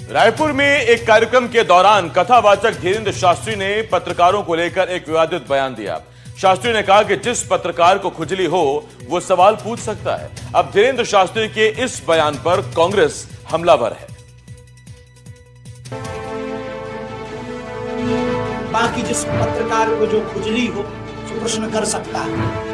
रायपुर में एक कार्यक्रम के दौरान कथावाचक धीरेन्द्र शास्त्री ने पत्रकारों को लेकर एक विवादित बयान दिया। शास्त्री ने कहा कि जिस पत्रकार को खुजली हो वो सवाल पूछ सकता है। अब धीरेन्द्र शास्त्री के इस बयान पर कांग्रेस हमलावर है। बाकी जिस पत्रकार को जो खुजली हो तो प्रश्न कर सकता है।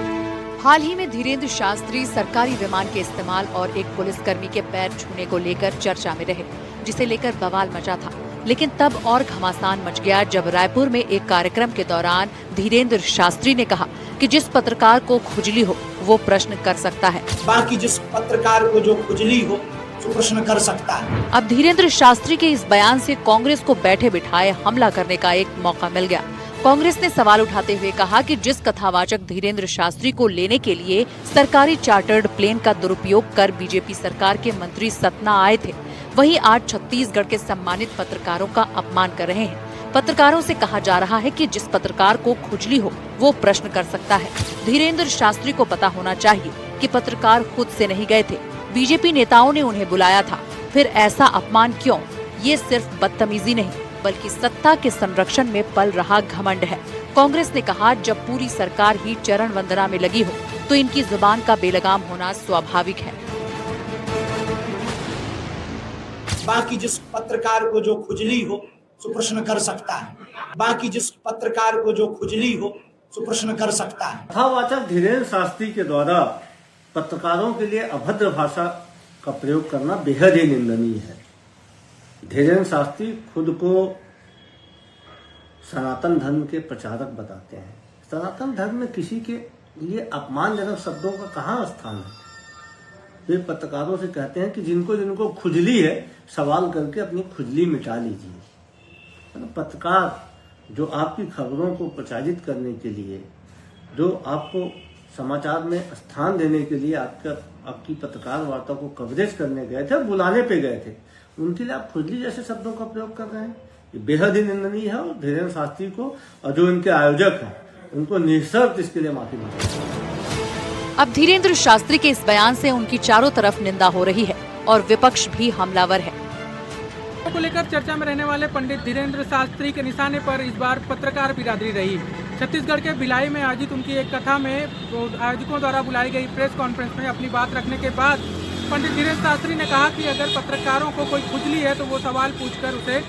हाल ही में धीरेन्द्र शास्त्री सरकारी विमान के इस्तेमाल और एक पुलिसकर्मी के पैर छूने को लेकर चर्चा में रहे, जिसे लेकर बवाल मचा था। लेकिन तब और घमासान मच गया जब रायपुर में एक कार्यक्रम के दौरान धीरेन्द्र शास्त्री ने कहा कि जिस पत्रकार को खुजली हो वो प्रश्न कर सकता है। बाकी जिस पत्रकार को जो खुजली हो तो प्रश्न कर सकता है। अब धीरेन्द्र शास्त्री के इस बयान से कांग्रेस को बैठे बिठाए हमला करने का एक मौका मिल गया। कांग्रेस ने सवाल उठाते हुए कहा कि जिस कथावाचक धीरेन्द्र शास्त्री को लेने के लिए सरकारी चार्टर्ड प्लेन का दुरुपयोग कर बीजेपी सरकार के मंत्री सतना आए थे, वहीं आज छत्तीसगढ़ के सम्मानित पत्रकारों का अपमान कर रहे हैं। पत्रकारों से कहा जा रहा है कि जिस पत्रकार को खुजली हो वो प्रश्न कर सकता है। धीरेन्द्र शास्त्री को पता होना चाहिए कि पत्रकार खुद से नहीं गए थे, बीजेपी नेताओं ने उन्हें बुलाया था। फिर ऐसा अपमान क्यों? ये सिर्फ बदतमीजी नहीं बल्कि सत्ता के संरक्षण में पल रहा घमंड है। कांग्रेस ने कहा जब पूरी सरकार ही चरण वंदना में लगी हो तो इनकी जुबान का बेलगाम होना स्वाभाविक है। बाकी जिस पत्रकार को जो खुजली हो तो प्रश्न कर सकता है। बाकी जिस पत्रकार को जो खुजली हो तो प्रश्न कर सकता है। कथावाचक धीरेन्द्र शास्त्री के द्वारा पत्रकारों के लिए अभद्र भाषा का प्रयोग करना बेहद ही निंदनीय है। धीरेन्द्र शास्त्री खुद को सनातन धर्म के प्रचारक बताते हैं। सनातन धर्म में किसी के लिए अपमानजनक शब्दों का कहाँ स्थान है? वे पत्रकारों से कहते हैं कि जिनको जिनको खुजली है सवाल करके अपनी खुजली मिटा लीजिए। पत्रकार जो आपकी खबरों को प्रचारित करने के लिए, जो आपको समाचार में स्थान देने के लिए आपकी पत्रकार वार्ता को कवरेज करने गए थे, बुलाने पे गए थे, उनके लिए आप खुजली जैसे शब्दों का प्रयोग कर रहे हैं। ये बेहद ही निंदनीय है और धीरेन्द्र शास्त्री को और जो इनके आयोजक हैं उनको निःशर्त इसके लिए माफी मांगनी। अब धीरेन्द्र शास्त्री के इस बयान से उनकी चारों तरफ निंदा हो रही है और विपक्ष भी हमलावर है। को लेकर चर्चा में रहने वाले पंडित धीरेन्द्र शास्त्री के निशाने पर इस बार पत्रकार बिरादरी रही। छत्तीसगढ़ के भिलाई में आयोजित उनकी एक कथा में आयोजकों द्वारा बुलाई गई प्रेस कॉन्फ्रेंस में अपनी बात रखने के बाद पंडित धीरेन्द्र शास्त्री ने कहा कि अगर पत्रकारों को कोई खुजली है तो वो सवाल पूछकर उसे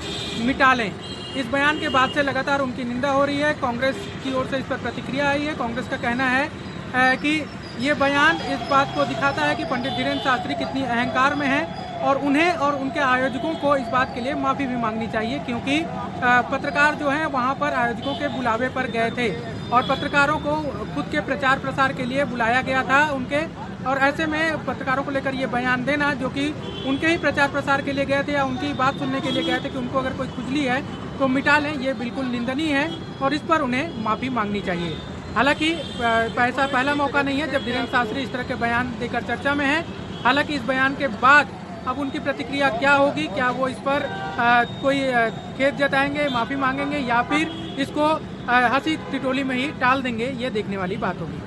मिटा लें। इस बयान के बाद से लगातार उनकी निंदा हो रही है। कांग्रेस की ओर से इस पर प्रतिक्रिया आई है। कांग्रेस का कहना है कि ये बयान इस बात को दिखाता है कि पंडित धीरेन्द्र शास्त्री कितनी अहंकार में है और उन्हें और उनके आयोजकों को इस बात के लिए माफ़ी भी मांगनी चाहिए, क्योंकि पत्रकार जो हैं वहाँ पर आयोजकों के बुलावे पर गए थे और पत्रकारों को खुद के प्रचार प्रसार के लिए बुलाया गया था उनके, और ऐसे में पत्रकारों को लेकर ये बयान देना जो कि उनके ही प्रचार प्रसार के लिए गए थे या उनकी बात सुनने के लिए गए थे कि उनको अगर कोई खुजली है तो मिटा लें, ये बिल्कुल निंदनीय है और इस पर उन्हें माफ़ी मांगनी चाहिए। हालांकि ऐसा पहला मौका नहीं है जब धीरेन्द्र शास्त्री इस तरह के बयान देकर चर्चा में है। हालांकि इस बयान के बाद अब उनकी प्रतिक्रिया क्या होगी, क्या वो इस पर कोई खेद जताएंगे, माफ़ी मांगेंगे या फिर इसको हंसी टिटोली में ही टाल देंगे, ये देखने वाली बात होगी।